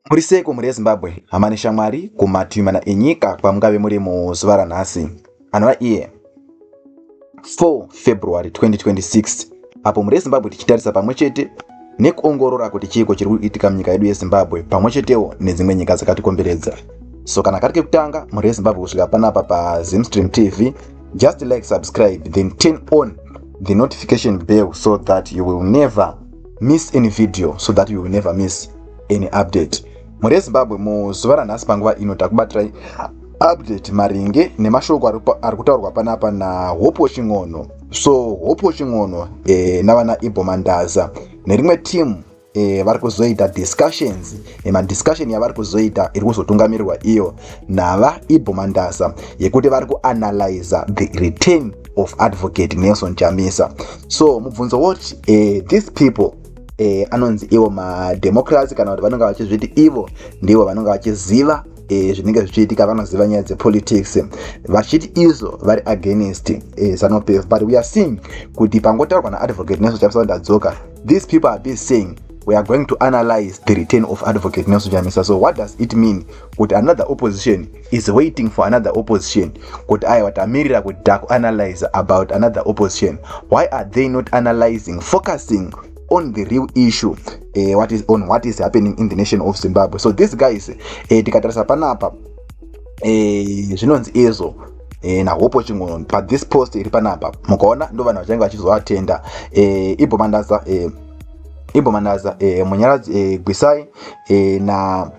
Muri seko muri Zimbabwe hamani shamwari kumatumana enyika kwamungave muri muzuva ranhasi anova iye 4 February 2026 apo muri Zimbabwe tichitarisa pamwe chete nekuongorora kuti chiiko chiri kuitika munyika yedu yeZimbabwe pamwe chetewo nedzimwe nyika dzakatikomberedza. So kana kari kekutanga muri Zimbabwe kusvika panapa pa Zimstream TV, just like, subscribe, then turn on the notification bell so that you will never miss any video, so that you will never miss any update. Muri Zimbabwe muzuva ranhasi panguva ino takubatirai update maringe nemashoko ari kutaurwa panapa naHope Ching'ono. So Hope Ching'ono navana Ibo Mandaza nerimwe team vari kuzoita discussions. Madiscussion yavari kuzoita iri kuzotungamirirwa iyo nava Ibo Mandaza yekuti vari kuanalyze the return of advocate Nelson Chamisa. So mubvunzo woti these people anonzi ivo mademocracy kana kuti vanonga vachizviti ivo ndivo vanonga vachiziva zvinenge zvichiitika, vanoziva nyaya dzepolitics, vachiti izvo vari against ZANU-PF. But we are seeing kuti pangotaurwa naadvocate Nelson Chamisa ndadzoka, these people are busy saying we are going to analyze the return of advocate Nelson Chamisa. So what does it mean? Kuti another opposition is waiting for another opposition kuti aya vatamirira kuti takuanalyze about another opposition. Why are they not analyzing, focusing on the real issue, what is happening in the nation of Zimbabwe? So these guys tikatarisa panapa zvinonzi izvo naHope Ching'ono pa this post iri panapa mukaona ndo vanhu vachange vachizoatenda Ibo Mandaza Munyaradzi Gwisai na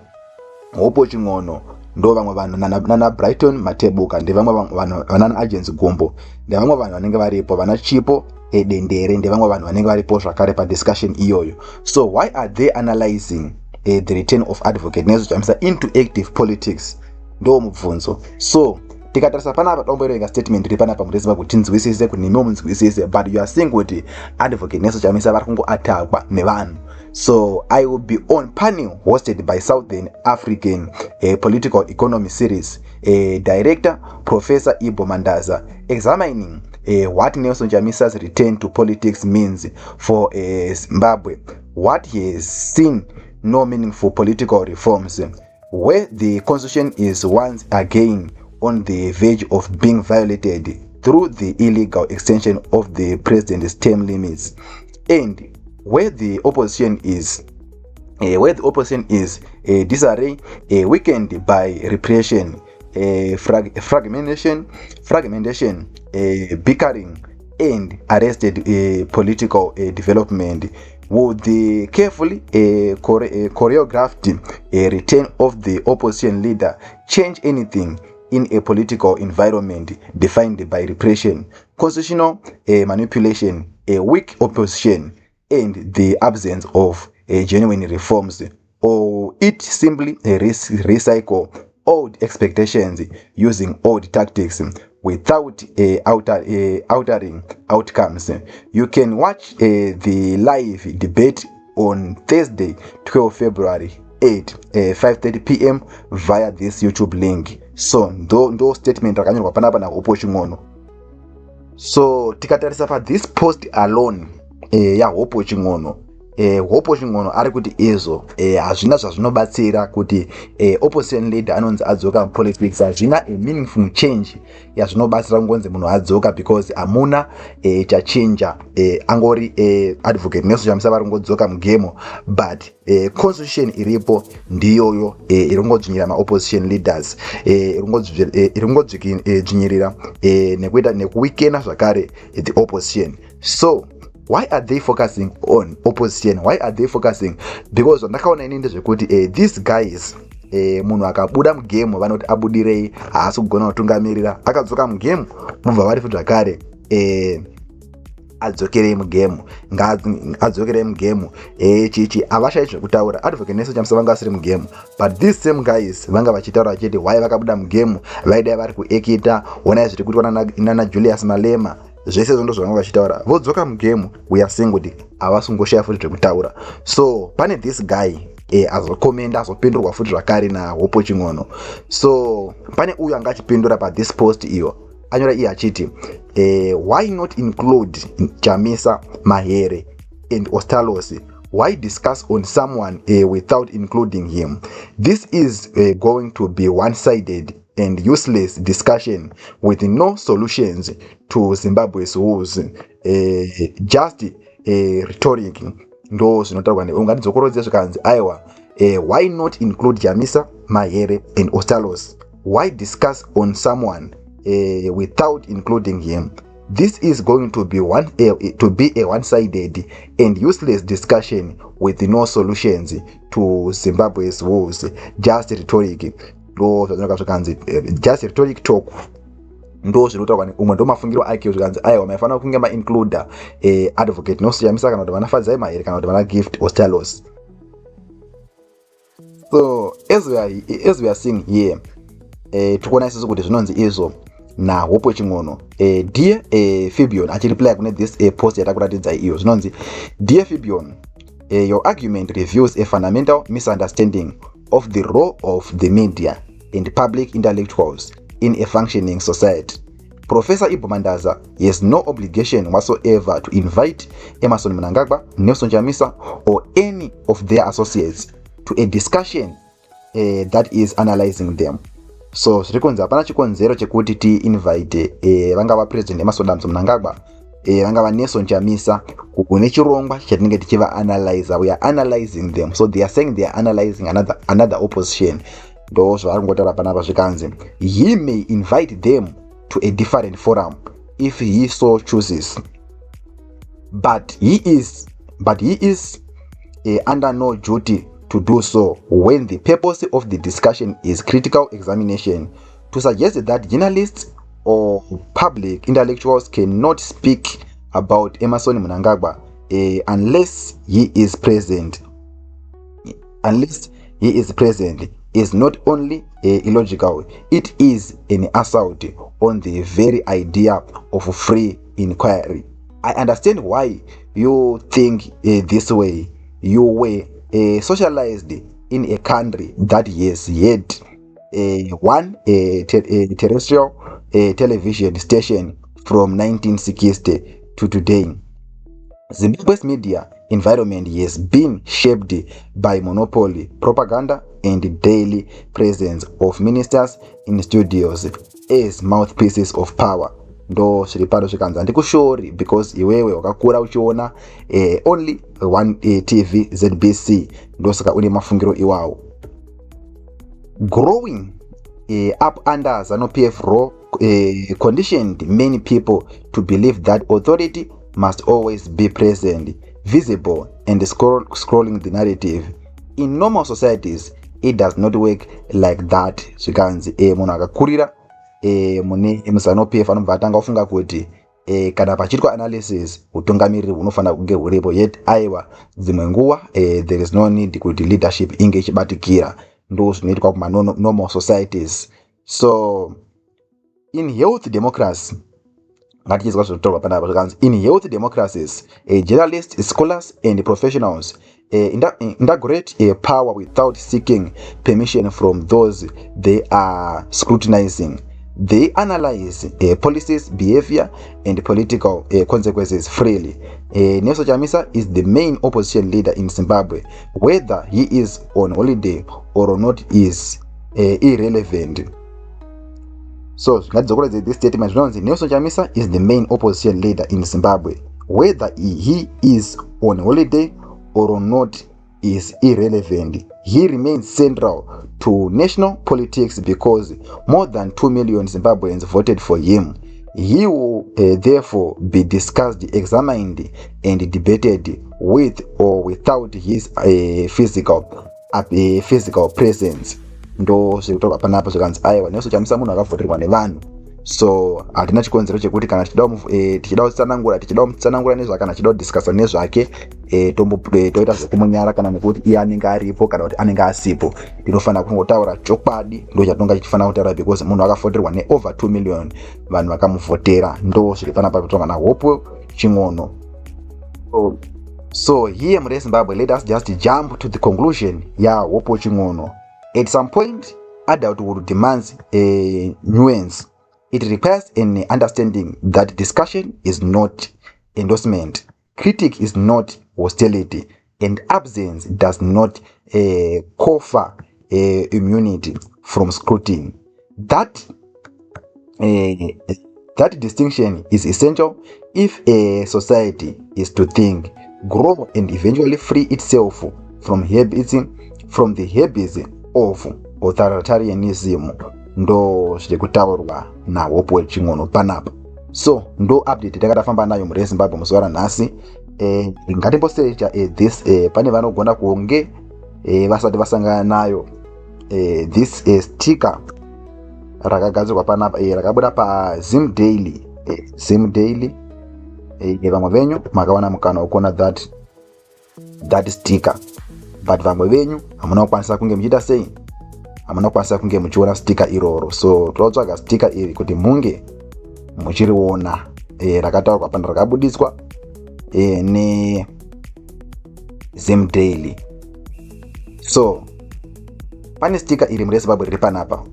Hope Ching'ono ndo vamwe vanhu nana Brighton Matebuka ndi vamwe vanhu vanana Agents Gombo ndi vamwe vanhu vanenge varipo vana Chipo Dendere ndi vamwe vanhu vanenge varipo zvakare pa discussion iyoyo. So why are they analyzing the return of advocate Nelson Chamisa into active politics? Ndo mubvunzo. So tikatarisa panapa tomboerenga statement iri panapa muri Zimbabwe kuti tinzwisise kuti nimi munzwisise, but you are saying kuti advocate Nelson Chamisa vari kungoatakwa nevanhu. So I will be on panel hosted by Southern African Political Economy Series Director Professor Ibo Mandaza, examining what Nelson Chamisa's return to politics means for Zimbabwe, what he has seen no meaningful political reforms, where the constitution is once again on the verge of being violated through the illegal extension of the president's term limits, and where the opposition is disarray, weakened by repression, fragmentation, bickering, and arrested political development. Would the carefully choreographed return of the opposition leader change anything in a political environment defined by repression, constitutional manipulation, a weak opposition, and the absence of genuine reforms? Or it simply recycle old expectations using old tactics without altering outcomes? You can watch the live debate on Thursday 12 February 5:30 p.m. via this YouTube link. So ndo statement rakanyorwa panapa naHope Ching'ono. So tikatarisa pa this post alone yaHope Ching'ono, Hope Ching'ono ari kuti izvo hazvina zvazvinobatsira kuti opposition leader anonzi adzoka politics, hazvina a meaningful change yazvinobatsira kungonzi munhu adzoka, because hamuna chachinja. Angori advocate Nelson Chamisa vari kungodzoka mugemo, but constitution iripo ndiyoyo iri kungodzvinyirira maopposition leaders, iri kungodzvinyirira nekuita nekuwikena zvakare the opposition. So why are they focusing on opposition? Why are they focusing? Because ndakaona inini ndezvekuti these guys munhu akabuda mugemu vanoti abudirei, haasi kugona kutungamirira, akadzoka mugemu mubva vari futi zvakare adzokerei mugemu chichi havashaiti zvekutaura. Advocate Nelson Chamisa vanga vasiri mugemu, but these same guys vanga vachitaura vachiti why vakabuda mugemu, vaidai vari kuekita, onai zviri kuitwa nana Julius Malema, zvese ndo zvavanga vachitaura. Vodzoka mugemu, we are saying kuti havasi kungoshaya futi zvekutaura. So pane this guy azokomenda azopindurwa futi zvakare naHope Ching'ono. So pane uyu anga achipindura pa this post iyo, anyora iye achiti why not include Chamisa, Mahere and Ostalos Why discuss on someone without including him? This is going to be one-sided and useless discussion with no solutions to Zimbabwe's woes. Just rhetoric. Ndo zvinotaurwa ungatizokorodze zvikanzi aiwa why not include Chamisa, Mahere and Ostalos? Why discuss on someone without including him? This is going to be a one-sided and useless discussion with no solutions to Zimbabwe's woes. Just rhetoric. Just rhetoric talk. Ndo zvinotaurwa umwe ndo mafungiro ake zvikanzi aiwa maifanira kunge maincluda advocate Nelson Chamisa kana kuti vanafadzai Mahere kana kuti vana Gift Ostalos. So as we are seeing here, tikuona isusu kuti zvinonzi izvo na Hope Ching'ono. Dear Fibion, achireply kune this post yatakuratidzai iyo zvinonzi, dear Fibion, your argument reveals a fundamental misunderstanding of the role of the media and public intellectuals in a functioning society. Professor Ibo Mandaza has no obligation whatsoever to invite Emmerson Mnangagwa, Nelson Chamisa, or any of their associates to a discussion that is analyzing them. So zvirikunzi hapana chikonzero chekuti ti invite vangava president Emmerson Mnangagwa, vangava Nelson Chamisa kune chirongwa chatinenge tichiva analyze. We are analyzing them. So they are saying they are analyzing another opposition. Ndo zvari kungotaura panapa zvikanzi, he may invite them to a different forum if he so chooses, but he is under no duty to do so when the purpose of the discussion is critical examination. To suggest that journalists or public intellectuals cannot speak about Emmerson Mnangagwa unless he is present is not only illogical, it is an assault on the very idea of free inquiry. I understand why you think this way. You were socialized in a country that has had one terrestrial television station from 1960 to today. Zimbabwe's media environment has been shaped by monopoly, propaganda, and the daily presence of ministers in studios as mouthpieces of power. Ndo zviri pano zvikanzi handikushori because iwewe wakakura uchiona only one TV ZBC, ndo saka une mafungiro iwawo. Growing up under ZANU-PF rule conditioned many people to believe that authority must always be present, visible, and scrolling the narrative. In normal societies, it does not work like that. Zvikanzi munhu akakurira mune ZANU-PF anobva atanga ufunga kuti kana pachiitwa analysis utungamiriri hunofanira kunge huripo, yet aiwa dzimwe nguva there is no need kuti leadership inge ichibatikira. Ndo zvinoitwa kuma normal societies. So in health democracy, in health democracies, journalists, scholars, and professionals integrate a power without seeking permission from those they are scrutinizing. They analyze policies, behavior, and political consequences freely. Nelson Chamisa is the main opposition leader in Zimbabwe. Whether he is on holiday or not is irrelevant. So, this statement runs, Nelson Chamisa is the main opposition leader in Zimbabwe. Whether he is on holiday or not is irrelevant. He remains central to national politics because more than 2 million Zimbabweans voted for him. He will therefore be discussed, examined, and debated with or without his physical presence. Ndo zvikutoka panapa zvikanzi aiwa Nelson Chamisa munhu akavhoterwa nevanhu. So hatina chikonzero chekuti kana tichida kutsanangura nezvakana tichida kudiscussa nezvake toita zvekumunyara kana nekuti iye anenge aripo kana kuti anenge asipo. Tinofanira kungotaura chokwadi, ndo chatinonga tichifanira kutaura because munhu akavhoterwa ne over 2 million vanhu vakamuvhotera. Ndo zviri panapa kutonga na Hope Ching'ono. So here in Zimbabwe, let us just jump to the conclusion. Hope Ching'ono. At some point, adulthood demands a nuance. It requires an understanding that discussion is not endorsement, critique is not hostility, and absence does not confer immunity from scrutiny. That distinction is essential if a society is to think, grow, and eventually free itself from the habits of authoritarianism. Ndo zvirikutaurwa naHope Weching'ono panapa. So ndo update takatafamba nayo mure Zimbabwe muzuva ranhasi. Ngatimbosearcha this pane vanogona kunge vasati vasangana nayo this sticker rakagadzirwa panapa rakabuda paZim Daily. Zim Daily vamwe venyu makawana mukana wekuona that sticker, but vamwe venyu hamuna kukwanisa kunge muchiita sei, hamuna kukwanisa kunge muchiona sticker iroro. So totsvaga sticker iri kuti munge muchiriona rakataurwa pana rakabudiswa ne Zim Daily. So pane sticker iri mureZimbabwe riri panapa.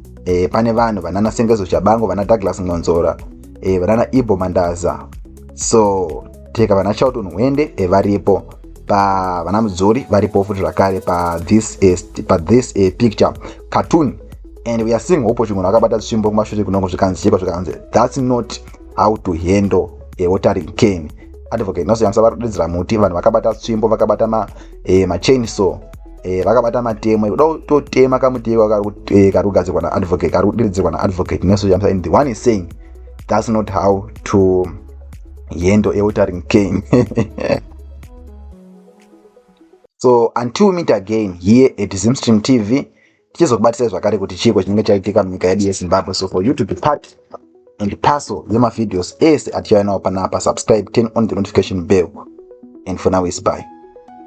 Pane vanhu vanana Sengezo Chabango, vana Douglas Ngonzora, vanana Ibo Mandaza. So teka vana Charlton Nwende varipo, pa vana Mudzori varipo futi zvakare pa this picture cartoon. And we are seeing Hope Weching'ono akabata tsvimbo kumashure kunongo zvikanzi that's not how to handle a watering cane. Advocate nosiyamsa varodedzera muti, vanhu vakabata tsvimbo, vakabata machainsaw, vakabata matemo totema kamuti karugadzirwa naAdvocate, karudiridzirwa naAdvocate nosiyamsa. And the one is saying that's not how to handle a watering cane. So until we meet again here at Zimstream TV, tichizokubatisai zvakare kuti chiko chinenge chaitika munyika yedu yeZimbabwe. So for you to be part and parcel yemavideos ese atichauya nawo panapa, subscribe, turn on the notification bell, and for now is bye.